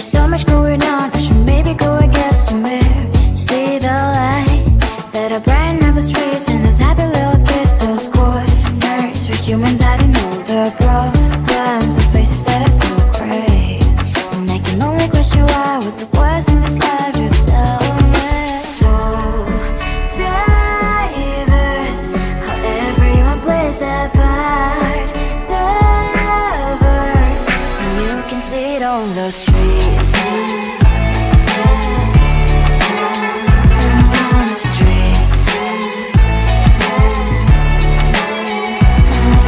there's so much going on, I should maybe go and get some air. See the lights that are brighten up the streets, and those happy little kids, those corners where humans hiding all the problems, the faces that are so gray. And I can only question why, what's the worst in this life, you tell me. So diverse, how everyone plays their part. Lovers, and you can see it on the streets. On the streets.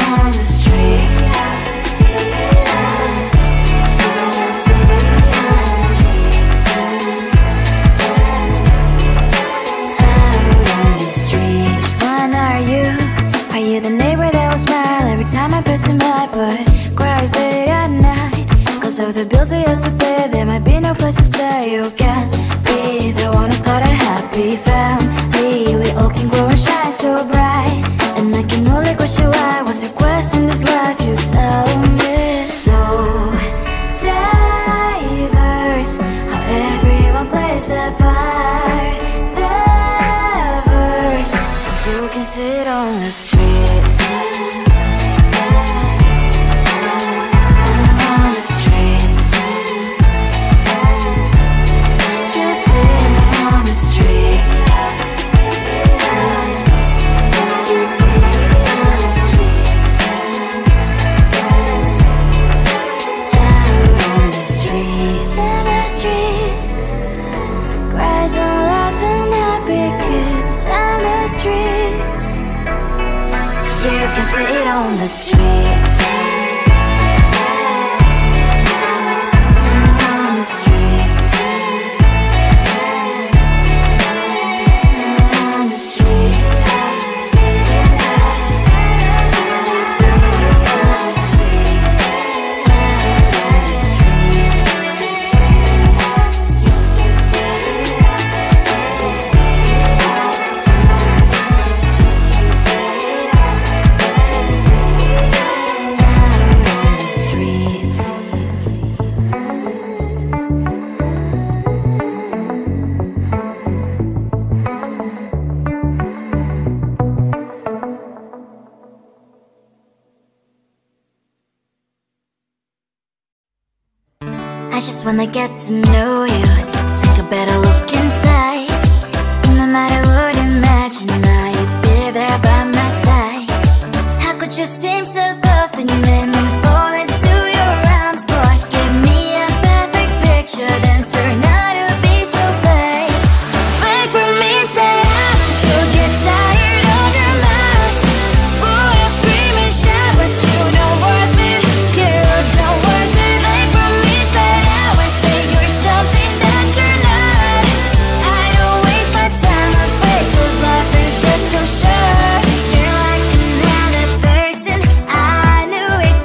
On the streets. The neighbor that will smile every time I pass him by, but cries late at night cause of the bills he has to pay. There might be no place to stay. You can be the one who's got a happy family. We all can grow and shine so bright, and I can only question why. What's your quest in this life, you tell me. So diverse, how everyone plays their part. Diverse, you can sit on the street. Sit on the streets. On the streets. On the streets. I just wanna get to know you, take a better look inside. No matter what, imagine now you'd be there by my side. How could you seem so good when you made me fall into your arms? Boy, give me a perfect picture, then turn out to be so fake. Fake for me and say I should get tired of your lies. Boy, I scream and shout, but you don't worth it. You don't worth it. Fake for me, say I would say you're something that you're not. I don't waste my time on fake, cause life is just too short. You're like another person, I knew it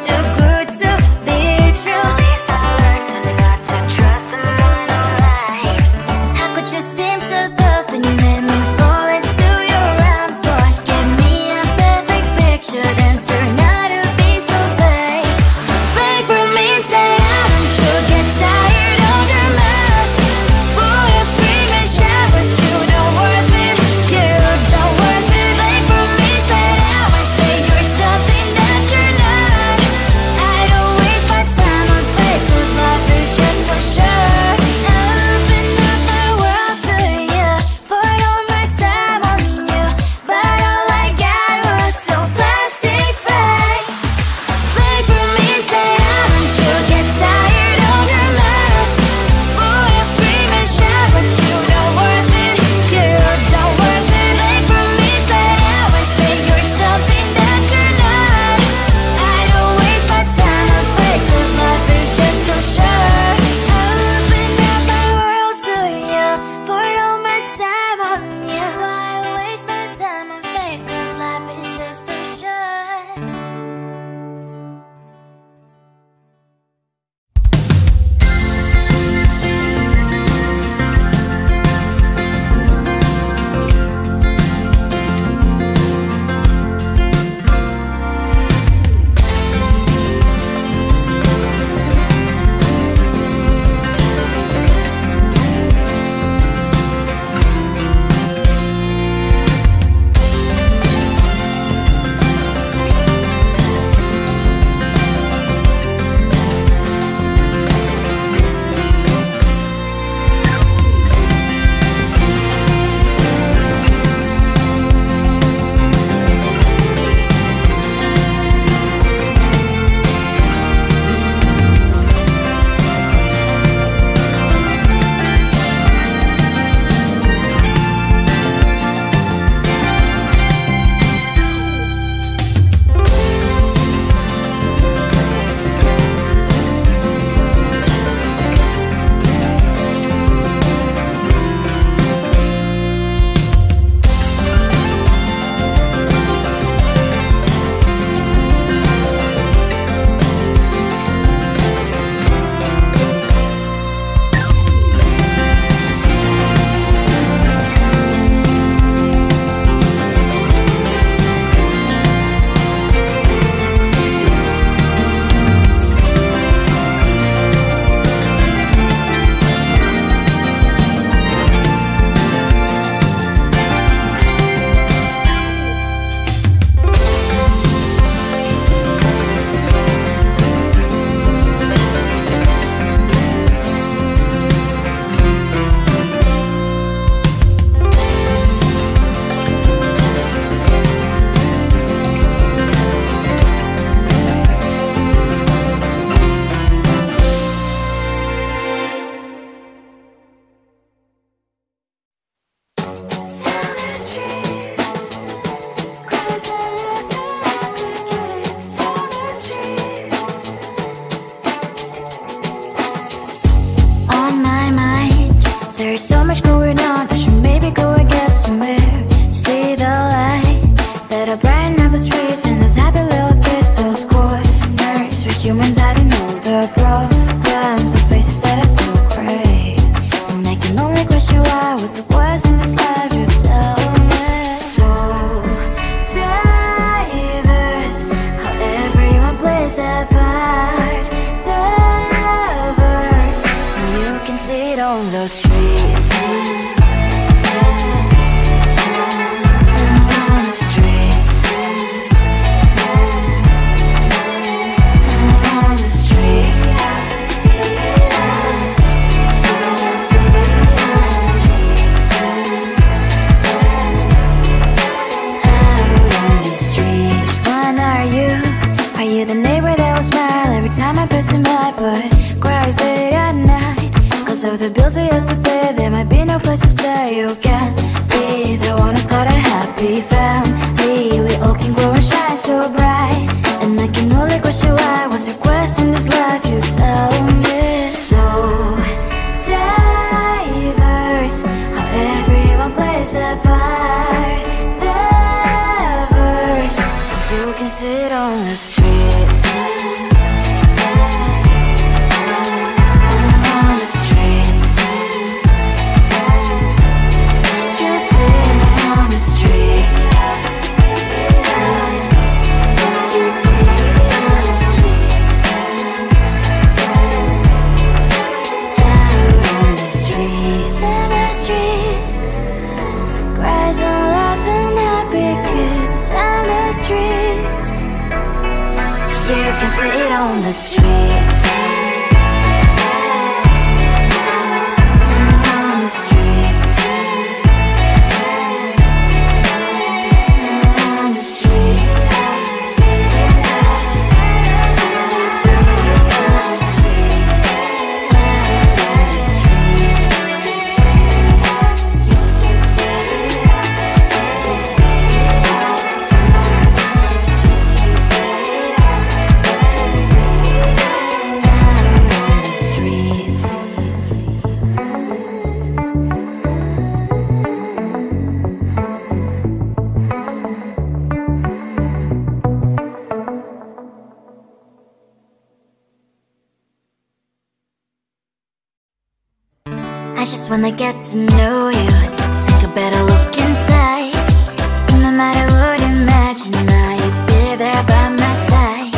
humans hiding all the problems, the faces that are so great. And I can only question why, what's the worst in this life, you tell me. So diverse, how everyone plays their part. Diverse, and you can see it on the streets. On the streets. On the streets. Are you the neighbor that will smile every time I pass him by, but cries late at night? Cause of the bills he has to pay, there might be no place to stay. You can be the one who's got a happy family. We all can grow and shine so bright. And I can only question why, what's your quest in this life, you tell me. So diverse, how everyone plays their part. Diverse, you can sit on the street. On the streets. You sit on the streets. Out on the streets. On the streets. Cries and laughing happy kids. On the streets. You can see it on the streets. On the streets. On the streets. I just wanna get to know you, take a better look inside. No matter what, imagine now you'd be there by my side.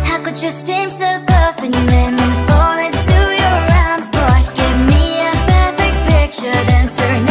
How could you seem so good when you made me fall into your arms, boy? Give me a perfect picture, then turn